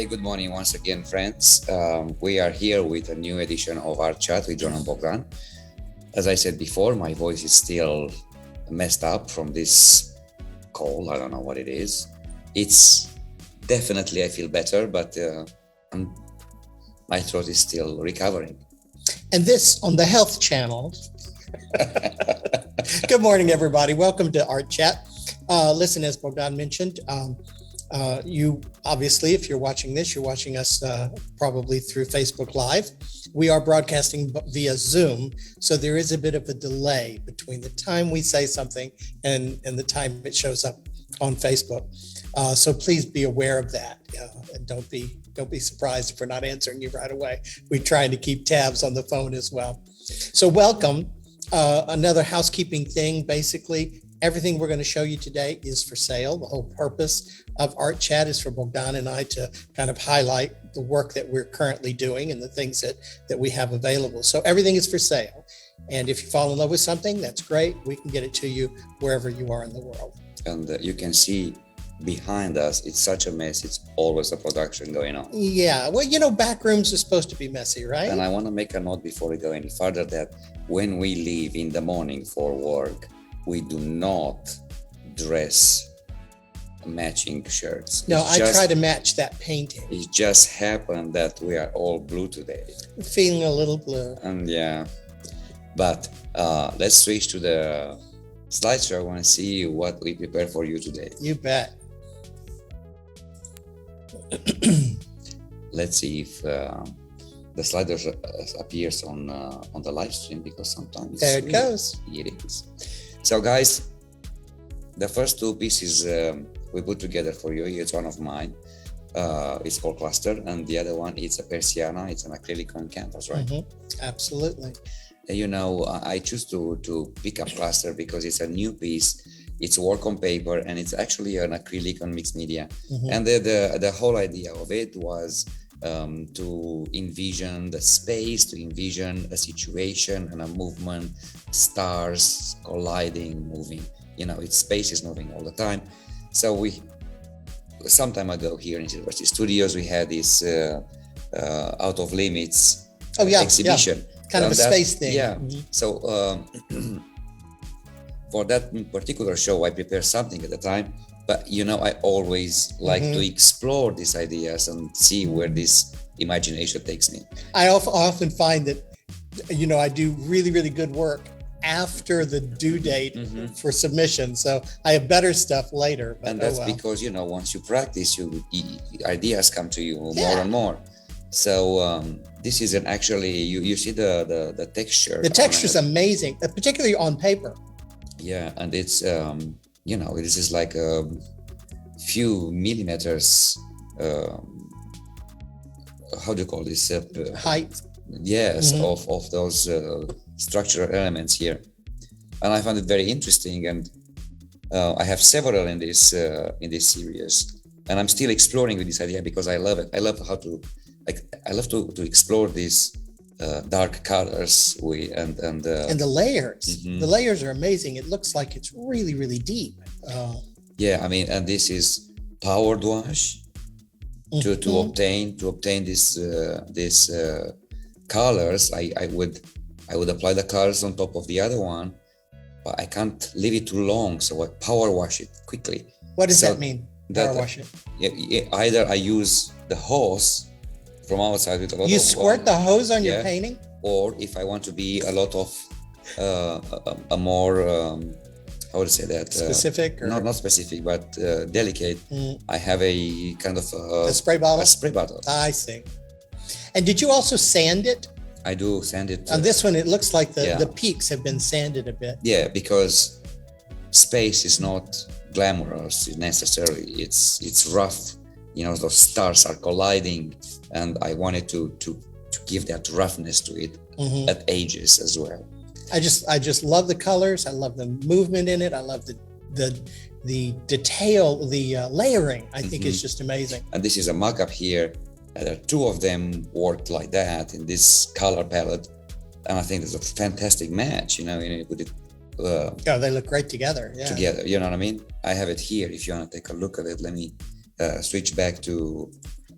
good morning once again, friends. We are here with a new edition of our chat with John and Bogdan. As I said before, my voice is still messed up from this cold. I don't know what it is. It's definitely, I feel better, but my throat is still recovering. And this on the Health Channel. Good morning, everybody. Welcome to Art Chat. Listen, as Bogdan mentioned, you obviously, if you're watching this, you're watching us probably through Facebook Live. We are broadcasting via Zoom, so there is a bit of a delay between the time we say something and the time it shows up on Facebook. So please be aware of that, and don't be surprised if we're not answering you right away. We're trying to keep tabs on the phone as well. So welcome. Another housekeeping thing, basically. Everything we're going to show you today is for sale. The whole purpose of Art Chat is for Bogdan and I to kind of highlight the work that we're currently doing and the things that we have available. So everything is for sale. And if you fall in love with something, that's great. We can get it to you wherever you are in the world. And you can see behind us, it's such a mess. It's always a production going on. Yeah. Well, back rooms are supposed to be messy, right? And I want to make a note before we go any further that when we leave in the morning for work, we do not dress matching shirts. No, I try to match that painting. It just happened that we are all blue today. Feeling a little blue. And yeah, but let's switch to the slideshow and see what we prepared for you today. You bet. Let's see if the sliders appears on the live stream, because sometimes there it goes. It is. So guys, the first two pieces we put together for you. It's one of mine. It's called Cluster, and the other one is a Persiana. It's an acrylic on canvas, right? Mm-hmm. Absolutely. I choose to pick up Cluster because it's a new piece. It's work on paper, and it's actually an acrylic on mixed media. Mm-hmm. And the whole idea of it was to envision the space, to envision a situation and a movement, stars colliding, moving. Its space is moving all the time. So some time ago here in University Studios, we had this Out of Limits exhibition. Yeah. Kind of a space thing. Yeah. Mm-hmm. So for that particular show, I prepared something at the time. But I always like to explore these ideas and see where this imagination takes me. I often find that, I do really, really good work after the due date for submission. So I have better stuff later. But and that's because, once you practice, ideas come to you more and more. So this is actually, you see the texture. The texture is amazing, particularly on paper. Yeah, and it's... this is like a few millimeters, how do you call this? Height. Yes, of those structural elements here. And I found it very interesting, and I have several in this series, and I'm still exploring with this idea because I love it. I love to explore these dark colors and the layers. The layers are amazing. It looks like it's really, really deep. And this is powered wash to obtain this colors. I would apply the colors on top of the other one, but I can't leave it too long, so I power wash it quickly. What does that mean? Power wash it? Either I use the hose from outside with a lot you squirt the hose on your painting, or if I want to be a lot of a more how to say that specific, not specific but delicate. I have a kind of a spray bottle. I see. And did you also sand it? I do sand it. On this one, it looks like the peaks have been sanded a bit. Yeah, because space is not glamorous necessarily. It's rough. Those stars are colliding, and I wanted to give that roughness to it at edges as well. I just love the colors. I love the movement in it. I love the detail, the layering. I think is just amazing. And this is a mock-up here. There are two of them worked like that in this color palette, and I think it's a fantastic match. You put it. They look great together. Yeah. Together, you know what I mean? I have it here. If you want to take a look at it, let me switch back to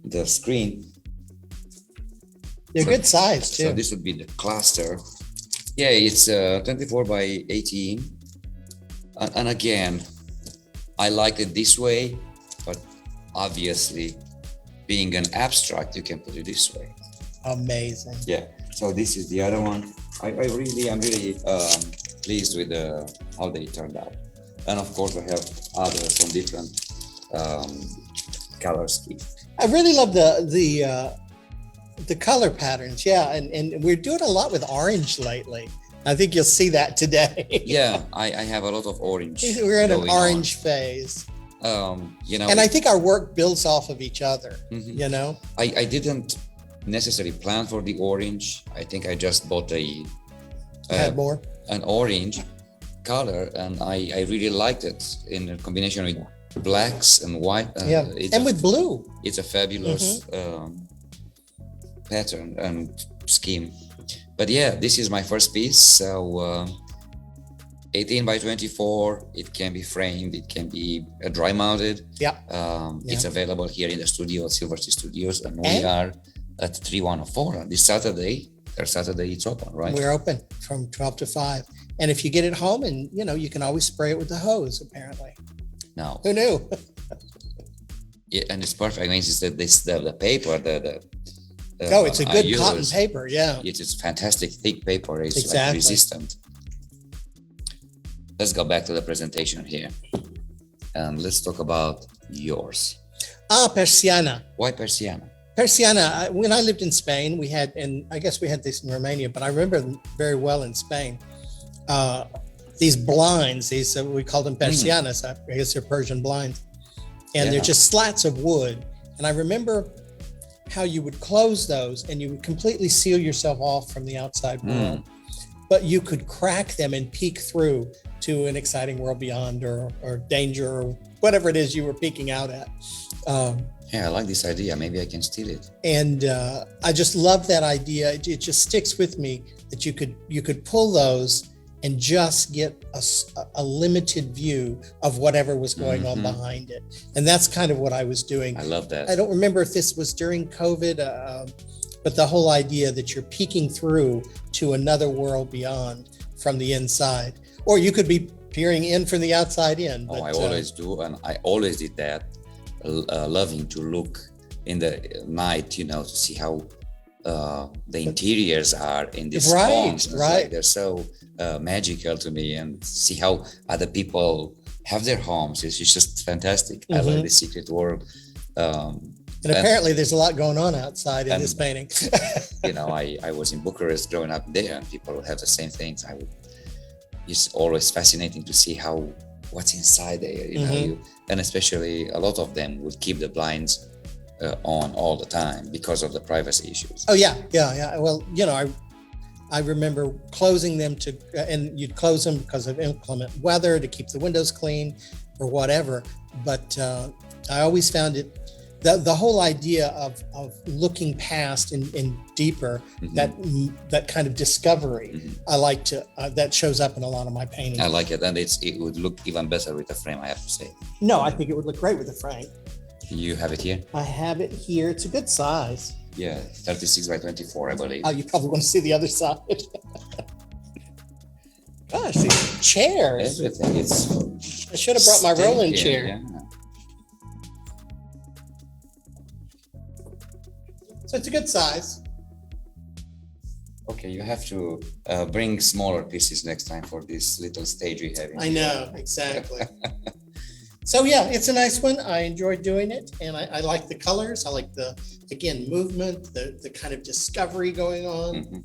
the screen. They're good size too. So this would be the cluster. Yeah, it's 24 by 18. And again, I like it this way, but obviously being an abstract, you can put it this way. Amazing. Yeah. So this is the other one. I'm really pleased with how they turned out. And of course, I have others on different color schemes. I really love the color patterns. Yeah, and we're doing a lot with orange lately. I think you'll see that today. Yeah, I have a lot of orange. We're in an orange phase. You know, and I think our work builds off of each other. You know, I didn't necessarily plan for the orange. I think I just bought an orange color, and I really liked it in combination with blacks and white. And with blue. It's a fabulous pattern and scheme. But yeah, this is my first piece. So 18 by 24, it can be framed, it can be dry mounted. It's available here in the studio at Silver Sea Studios, and we are at 3104 on this Saturday. Saturday it's open, right? We're open from 12 to 5. And if you get it home, and you can always spray it with the hose, apparently. No. Who knew? Yeah, and it's perfect. I mean, it's the paper, it's a good cotton paper, yeah. It's fantastic thick paper. It's like resistant. Let's go back to the presentation here. And let's talk about yours. Persiana. Why Persiana? Persiana, when I lived in Spain, we had, and I guess we had this in Romania, but I remember very well in Spain, these blinds, we call them persianas, I guess they're Persian blinds. And they're just slats of wood. And I remember how you would close those and you would completely seal yourself off from the outside world. But you could crack them and peek through to an exciting world beyond or danger or whatever it is you were peeking out at. Yeah, I like this idea. Maybe I can steal it. And I just love that idea. It just sticks with me that you could pull those and just get a limited view of whatever was going on behind it. And that's kind of what I was doing. I love that. I don't remember if this was during COVID, but the whole idea that you're peeking through to another world beyond from the inside, or you could be peering in from the outside in. But, I always do. And I always did that, loving to look in the night, to see how the interiors are in these homes. Right. Like they're so magical to me, and see how other people have their homes. It's just fantastic. I love the secret world. And apparently there's a lot going on outside in this painting. I was in Bucharest growing up there, and people have the same things. It's always fascinating to see what's inside there, and especially a lot of them would keep the blinds on all the time because of the privacy issues. Oh yeah. Well, I remember closing them and you'd close them because of inclement weather to keep the windows clean or whatever. But I always found it, the whole idea of looking past and deeper, that kind of discovery, I like to, that shows up in a lot of my paintings. I like it. And it would look even better with a frame, I have to say. No, I think it would look great with a frame. You have it here? I have it here. It's a good size. Yeah, 36 by 24, I believe. Oh, you probably want to see the other side. Gosh, these chairs. Everything is. I should have brought my rolling chair. Yeah. So it's a good size. Okay, you have to bring smaller pieces next time for this little stage we have. I know, exactly. So yeah, it's a nice one. I enjoyed doing it, and I like the colors. I like the movement, the kind of discovery going on.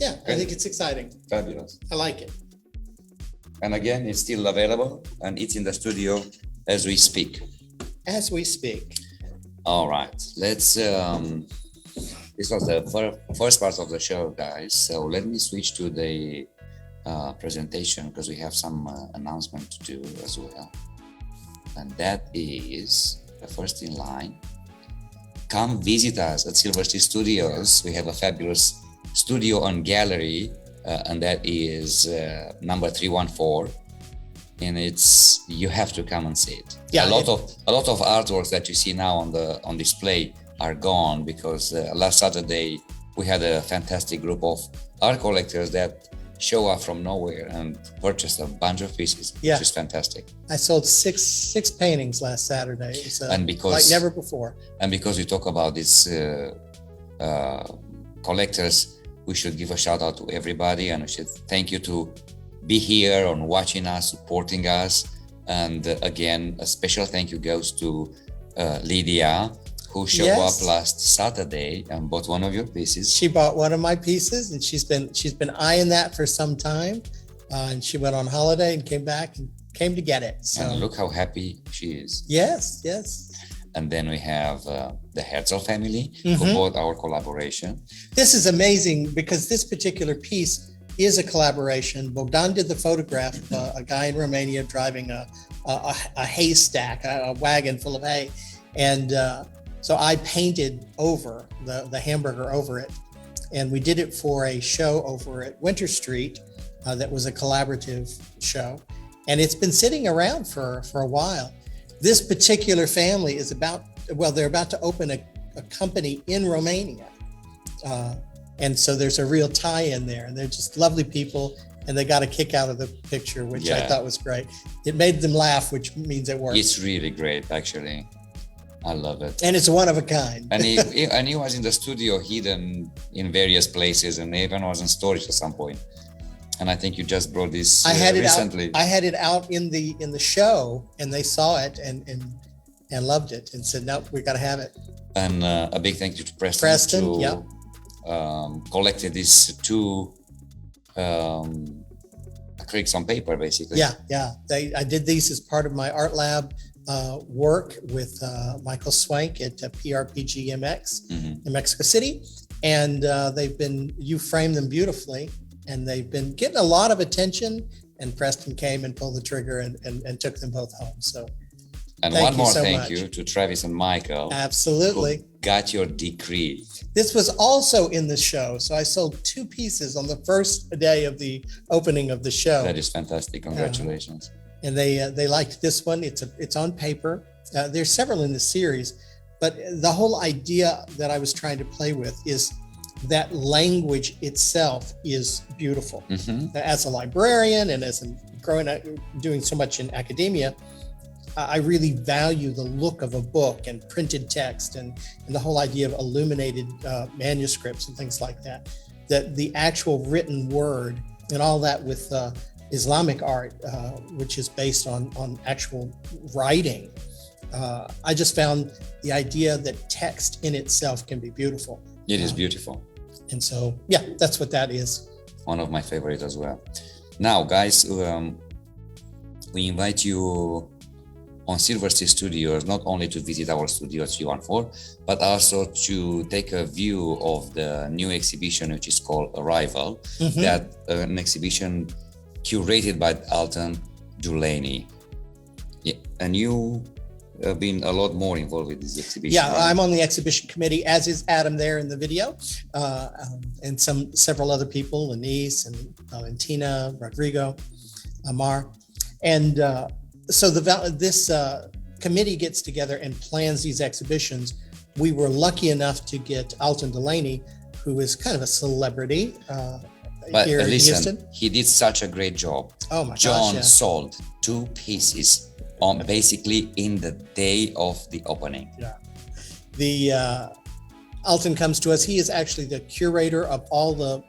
I think it's exciting. Fabulous. I like it. And again, it's still available, and it's in the studio as we speak. As we speak. All right, let's. This was the first part of the show, guys. So let me switch to the presentation, because we have some announcement to do as well, and that is the first in line. Come visit us at Silver Sea Studios. We have a fabulous studio on gallery, and that is number 314 and you have to come and see it. Yeah, a lot of artworks that you see now on display are gone because last Saturday we had a fantastic group of art collectors that show up from nowhere and purchased a bunch of pieces, which is fantastic. I sold six paintings last Saturday. It was, and because, like never before. And because we talk about these collectors, we should give a shout out to everybody, and we should thank you to be here and watching us, supporting us. And again, a special thank you goes to Lydia, who showed up last Saturday and bought one of your pieces. She bought one of my pieces, and she's been eyeing that for some time. And she went on holiday and came back and came to get it. So and look how happy she is. Yes. And then we have the Herzl family who bought our collaboration. This is amazing because this particular piece is a collaboration. Bogdan did the photograph of a guy in Romania driving a haystack, a wagon full of hay. And so I painted over the hamburger over it. And we did it for a show over at Winter Street that was a collaborative show. And it's been sitting around for a while. This particular family is they're about to open a company in Romania. And so there's a real tie-in there, and they're just lovely people, and they got a kick out of the picture, which I thought was great. It made them laugh, which means it worked. It's really great, actually. I love it. And it's one of a kind. And he was in the studio hidden in various places, and even was in storage at some point. And I think you just brought this recently. I had it out in the show, and they saw it and loved it and said, "Nope, we got to have it." And a big thank you to Preston who collected these two acrylics on paper, basically. Yeah. I did these as part of my art lab work with Michael Swank at PRPGMX in Mexico City, and you framed them beautifully. And they've been getting a lot of attention, and Preston came and pulled the trigger and took them both home. So, and one more thank you to Travis and Michael. Absolutely. Who got your decree. This was also in the show. So I sold 2 pieces on the first day of the opening of the show. That is fantastic. Congratulations. And they liked this one. It's on paper. There's several in the series, but the whole idea that I was trying to play with is that language itself is beautiful. As a librarian and as growing up doing so much in academia, I really value the look of a book and printed text and the whole idea of illuminated manuscripts and things like that. That the actual written word and all that with Islamic art, which is based on actual writing. I just found the idea that text in itself can be beautiful. It is beautiful. And so, that's what that is. One of my favorites as well. Now, guys, we invite you on Silver Sea Studios, not only to visit our studio at 314, but also to take a view of the new exhibition, which is called Arrival, that an exhibition curated by Alton Delaney. Yeah, and you have been a lot more involved with this exhibition. Yeah, right? I'm on the exhibition committee, as is Adam there in the video, and several other people, Denise and Valentina, Rodrigo, Amar. And so this committee gets together and plans these exhibitions. We were lucky enough to get Alton Delaney, who is kind of a celebrity here in Houston. He did such a great job. Oh my John gosh, sold 2 pieces basically in the day of the opening. Yeah. The Alton comes to us. He is actually the curator of all the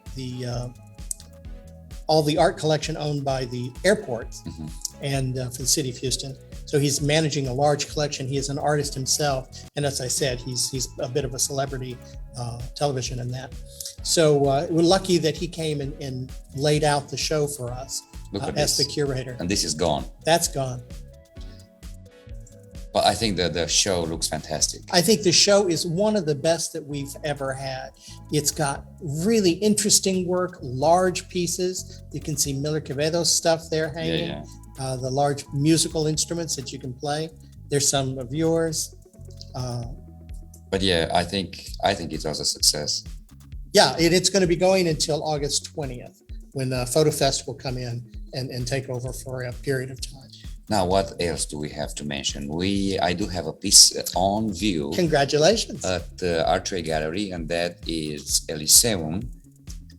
art collection owned by the airport and for the city of Houston. So he's managing a large collection. He is an artist himself, and as I said, he's a bit of a celebrity television in that. So we're lucky that he came and laid out the show for us as the curator. And this is gone. That's gone. But I think that the show looks fantastic. I think the show is one of the best that we've ever had. It's got really interesting work, large pieces. You can see Miller Quevedo's stuff there hanging. The large musical instruments that you can play. There's some of yours. But yeah, I think it was a success. Yeah, it's going to be going until August 20th. when Photo Fest will come in and take over for a period of time. Now, what else do we have to mention? I do have a piece on view. Congratulations. At the Archery Gallery, and that is Elysium.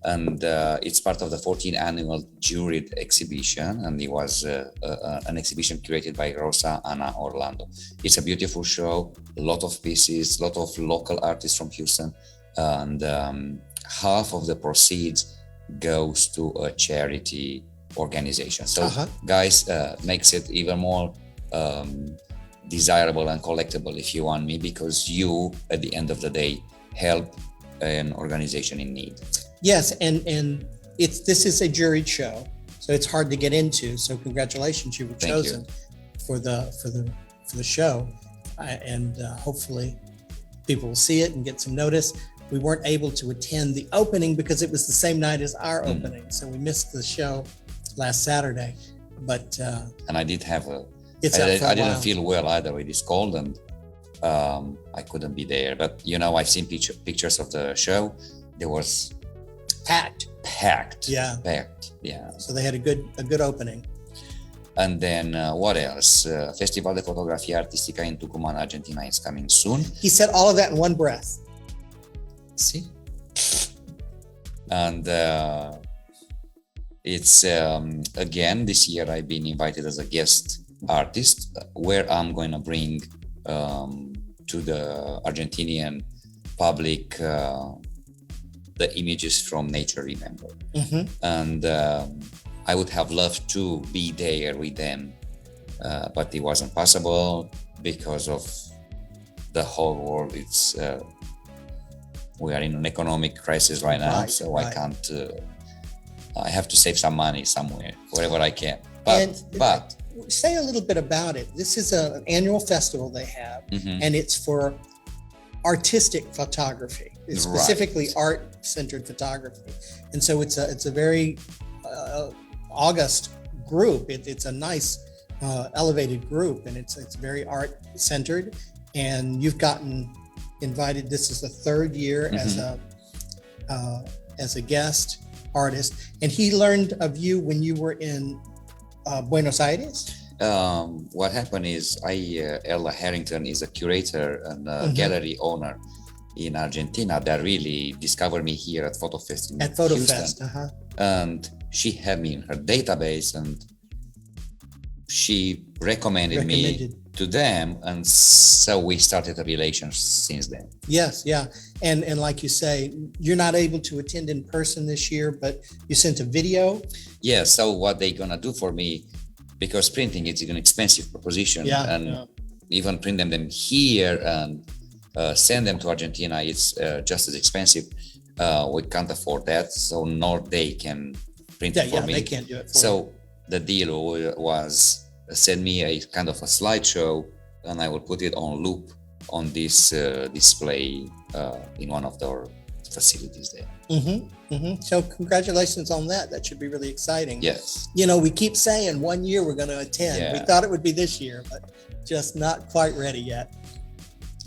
And it's part of the 14th annual juried exhibition, and it was an exhibition curated by Rosa Ana Orlando. It's a beautiful show, a lot of pieces, a lot of local artists from Houston, and half of the proceeds goes to a charity organization. So guys, makes it even more desirable and collectible, if you want me, because you, at the end of the day, help an organization in need. Yes, and this is a juried show, so it's hard to get into. So congratulations, you were chosen for the show, and hopefully people will see it and get some notice. We weren't able to attend the opening because it was the same night as our opening, so we missed the show last Saturday. But and I did have I didn't feel well either. It is cold, and I couldn't be there. But I've seen pictures of the show. There was packed. Yeah. So they had a good opening. And then what else? Festival de Fotografia Artistica in Tucumán, Argentina is coming soon. He said all of that in one breath. See? And it's again this year I've been invited as a guest artist, where I'm going to bring to the Argentinian public the images from Nature Remember. And I would have loved to be there with them, but it wasn't possible because of the whole world. It's we are in an economic crisis right now, so I can't. I have to save some money somewhere, wherever I can. But say a little bit about it. This is an annual festival they have, and it's for artistic photography. It's specifically art-centered photography, and so it's a very august group. It's a nice elevated group, and it's very art-centered. And you've gotten invited. This is the third year as a guest artist, and he learned of you when you were in Buenos Aires. What happened is Ella Harrington is a curator and a gallery owner in Argentina that really discovered me here at Foto Fest in Houston. And she had me in her database, and she recommended me to them, and so we started a relationship since then. Yes, yeah. And like you say, you're not able to attend in person this year, but you sent a video. Yeah, so what they're gonna do for me, because printing is an expensive proposition, even print them here and send them to Argentina, it's just as expensive. We can't afford that, so nor they can print it for me. They can't do it for so the deal was send me a kind of a slideshow, and I will put it on loop on this display in one of their facilities there. So congratulations on that. That should be really exciting. Yes. We keep saying 1 year we're going to attend. Yeah. We thought it would be this year, but just not quite ready yet.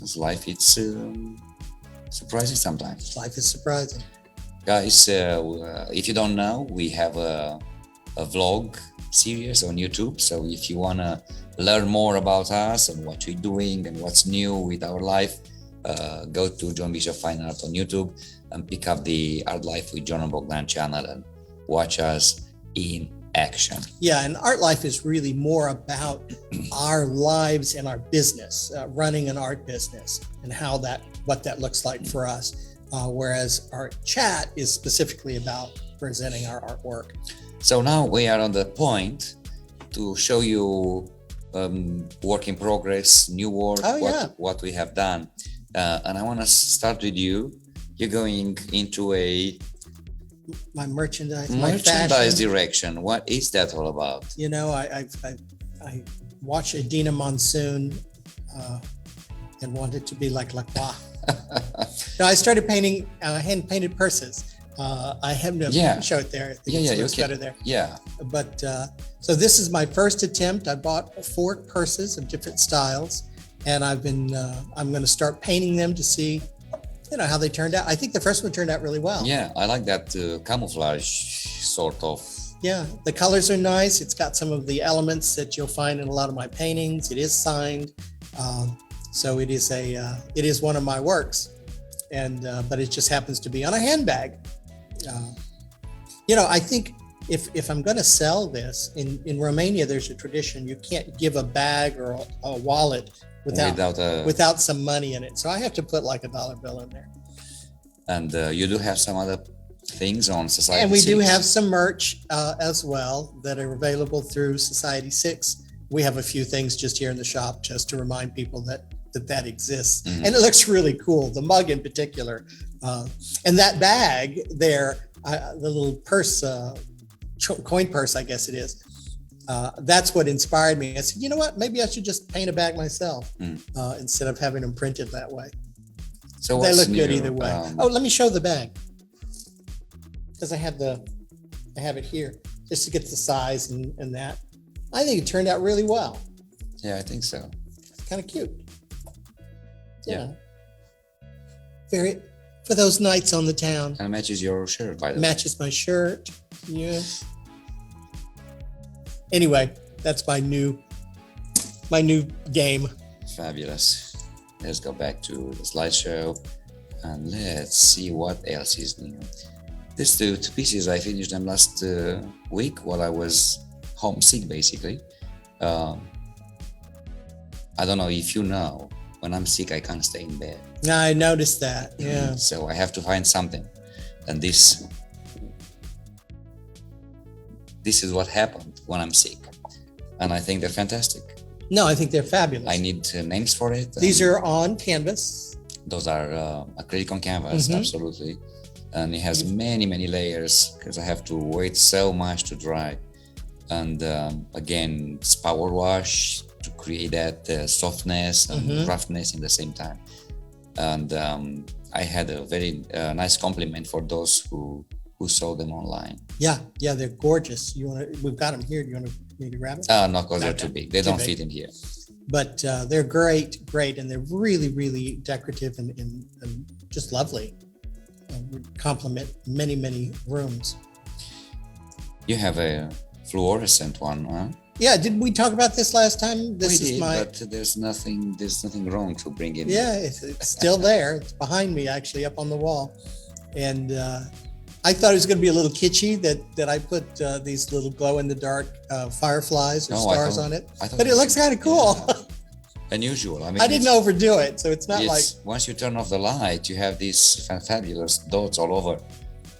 It's life. It's surprising sometimes. Life is surprising. Guys, if you don't know, we have a vlog series on YouTube. So if you want to learn more about us and what we're doing and what's new with our life, go to John Bishop Fine Art on YouTube and pick up the Art Life with John and Bogdan channel and watch us in action. Yeah, and Art Life is really more about our lives and our business, running an art business, and what that looks like for us. Whereas our chat is specifically about presenting our artwork. So now we are on the point to show you work in progress, new work, what we have done. And I want to start with you. You're going into my merchandise direction. What is that all about? I watched Edina Monsoon and wanted to be like Lacroix. No, I started painting hand-painted purses. I have no show it there. I think it looks better there. Yeah. But so this is my first attempt. I bought 4 purses of different styles, and I'm going to start painting them to see, how they turned out. I think the first one turned out really well. Yeah, I like that camouflage sort of. Yeah, the colors are nice. It's got some of the elements that you'll find in a lot of my paintings. It is signed, so it is one of my works, and but it just happens to be on a handbag. I think if I'm going to sell this in Romania, there's a tradition you can't give a bag or a wallet without some money in it. So I have to put like a dollar bill in there. And you do have some other things on Society 6. And we do have some merch as well that are available through Society 6. We have a few things just here in the shop just to remind people that exists. Mm-hmm. And it looks really cool, the mug in particular. And that bag there, the little purse, coin purse, I guess it is. That's what inspired me. I said, you know what? Maybe I should just paint a bag myself instead of having them printed that way. So they look good either way. Let me show the bag because I have it here just to get the size and that. I think it turned out really well. Yeah, I think so. It's kind of cute. Yeah. Very for those nights on the town. And it matches your shirt, by the way. Matches my shirt. Yeah. Anyway, that's my new game. Fabulous. Let's go back to the slideshow and let's see what else is new. These two pieces, I finished them last week while I was homesick, basically. I don't know if you know, when I'm sick, I can't stay in bed. I noticed that, yeah. So I have to find something. And this is what happened when I'm sick. And I think they're fantastic. No, I think they're fabulous. I need names for it. These are on canvas. Those are acrylic on canvas, absolutely. And it has many, many layers because I have to wait so much to dry. And again, it's power wash to create that softness and roughness in the same time. And I had a very nice compliment for those who saw them online. Yeah, they're gorgeous. We've got them here. Do you want me to grab it? No, because they're too big. They don't fit in here. But they're great, and they're really, really decorative and just lovely. Would complement many, many rooms. You have a fluorescent one, huh? Yeah, didn't we talk about this last time? We did, but there's nothing wrong to bring in. Yeah, it's still there. It's behind me, actually, up on the wall. And I thought it was going to be a little kitschy that I put these little glow-in-the-dark fireflies or stars on it. But it looks kind of cool. Yeah. Unusual. I mean, I didn't overdo it, so it's not like... Once you turn off the light, you have these fabulous dots all over.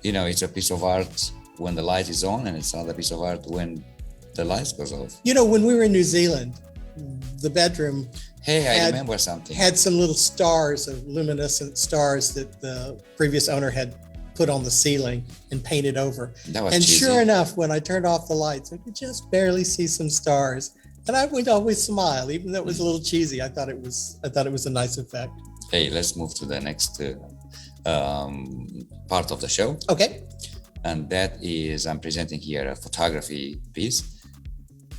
It's a piece of art when the light is on, and it's another piece of art when the light goes off. When we were in New Zealand, the bedroom... Hey, I remember something. Had some little stars, of luminescent stars that the previous owner had put on the ceiling and painted over. That was and cheesy. Sure enough, when I turned off the lights, I could just barely see some stars. And I would always smile, even though it was a little cheesy. I thought it was a nice effect. Hey, let's move to the next part of the show. Okay. And that is, I'm presenting here a photography piece.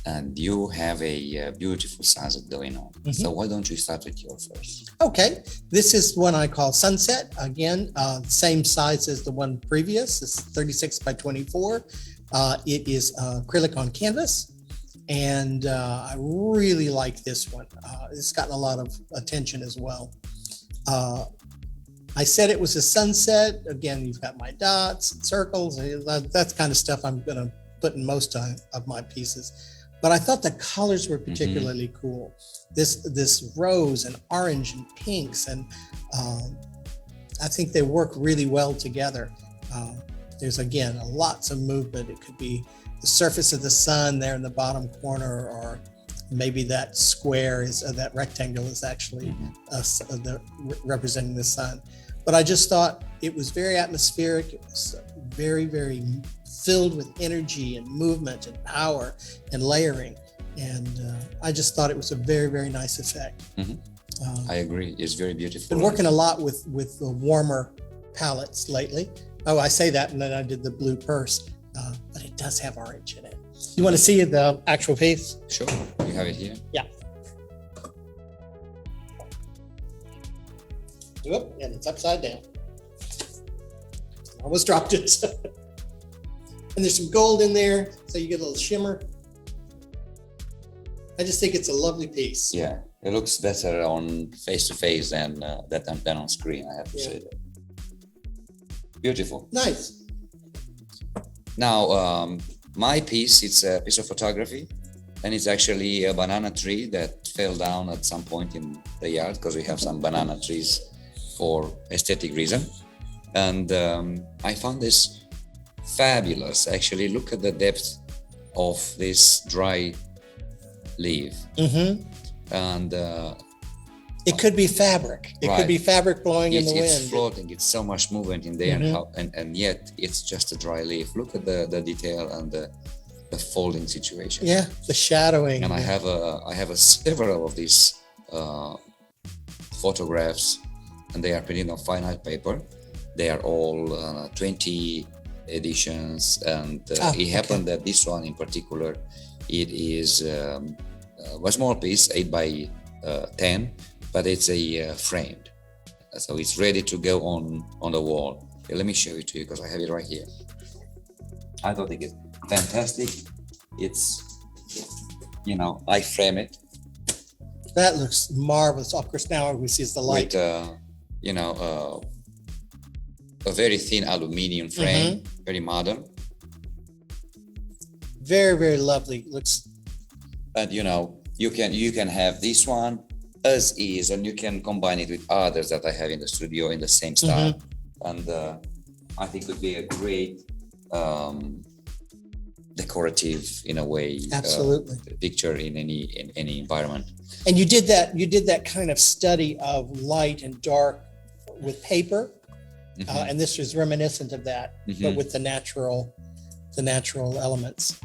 And you have a beautiful sunset going on. So why don't you start with yours first? Okay. This is one I call Sunset. Again, same size as the one previous. It's 36 by 24. It is acrylic on canvas. And I really like this one. It's gotten a lot of attention as well. I said it was a sunset. Again, you've got my dots and circles. That's kind of stuff I'm going to put in most of my pieces. But I thought the colors were particularly cool. This rose and orange and pinks, and I think they work really well together. There's, again, lots of movement. It could be the surface of the sun there in the bottom corner, or maybe that square that rectangle is actually representing the sun. But I just thought it was very atmospheric. It was very, very filled with energy and movement and power and layering. And I just thought it was a very, very nice effect. I agree. It's very beautiful. Been working a lot with the warmer palettes lately. Oh, I say that, and then I did the blue purse. But it does have orange in it. You want to see the actual piece? Sure. You have it here? Yeah. Whoop, and it's upside down. Almost dropped it. And there's some gold in there, so you get a little shimmer. I just think it's a lovely piece. Yeah, it looks better on face-to-face than on screen, I have to say that. Beautiful. Nice. Now, my piece, it's a piece of photography, and it's actually a banana tree that fell down at some point in the yard, because we have some banana trees for aesthetic reason. And I found this fabulous. Actually, look at the depth of this dry leaf. And it could be fabric. It could be fabric blowing in the wind. It's floating. It's so much movement in there, and yet it's just a dry leaf. Look at the detail and the folding situation. Yeah, the shadowing. And I have several of these photographs, and they are printed on fine art paper. They are all 20 editions, and it happened that this one in particular, it is a small piece, 8 by 10, but it's a framed, so it's ready to go on the wall. Okay, let me show it to you because I have it right here. I thought it is fantastic. It's, I frame it. That looks marvelous. Of course, now we see the light. With a very thin aluminum frame, very modern. Very, very lovely. Looks. And you can have this one as is, and you can combine it with others that I have in the studio in the same style. And I think it would be a great decorative, in a way, absolutely, picture in any environment. And you did that kind of study of light and dark with paper, and this was reminiscent of that, but with the natural elements.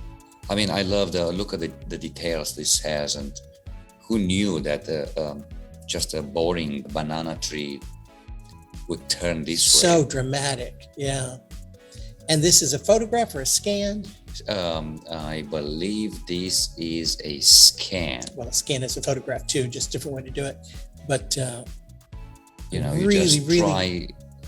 I mean, I love look at the details this has, and who knew that just a boring banana tree would turn this way? So dramatic, yeah. And this is a photograph or a scan? I believe this is a scan. Well, a scan is a photograph too, just different way to do it. But you just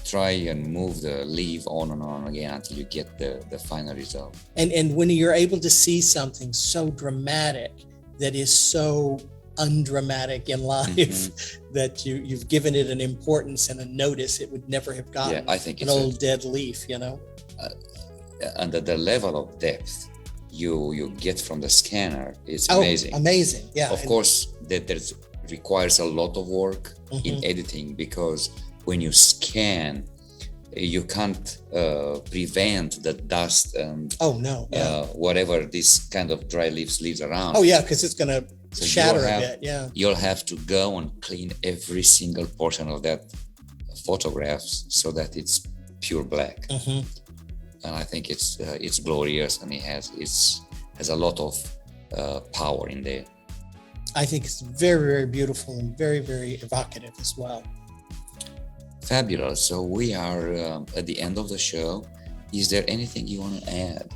try and move the leaf on and on again until you get the final result. And when you're able to see something so dramatic that is so undramatic in life, that you've given it an importance and a notice it would never have gotten. Yeah, I think an old dead leaf, and the level of depth you get from the scanner is amazing. Amazing, yeah. Of course, that requires a lot of work in editing, because when you scan, you can't prevent the dust and whatever this kind of dry leaves leaves around. Oh yeah, because it's going to shatter a bit. Yeah, you'll have to go and clean every single portion of that photographs so that it's pure black. And I think it's glorious, and it has a lot of power in there. I think it's very, very beautiful and very, very evocative as well. Fabulous. So we are at the end of the show. Is there anything you want to add?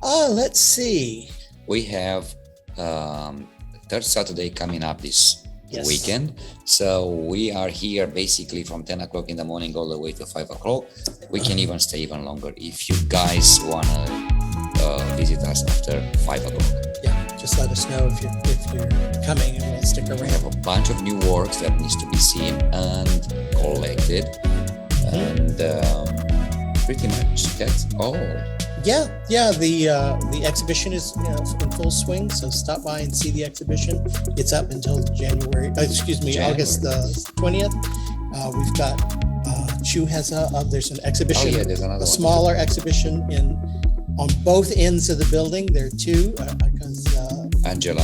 Let's see. We have third Saturday coming up this weekend. So we are here basically from 10 o'clock in the morning all the way to 5 o'clock. We can even stay even longer if you guys want to visit us after 5 o'clock. Yeah, just let us know if you're coming, and we'll stick around. We have a bunch of new works that needs to be seen and collected. And pretty much that's all. Yeah. The exhibition is in full swing, so stop by and see the exhibition. It's up until August the 20th. We've got Chu has there's an exhibition. Oh yeah, there's another a smaller exhibition on both ends of the building. There are two because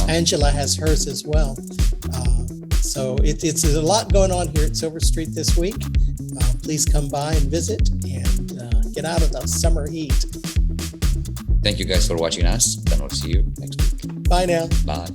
Angela has hers as well. So it's a lot going on here at Silver Street this week. Please come by and visit and get out of the summer heat. Thank you guys for watching us, and we'll see you next week. Bye now. Bye.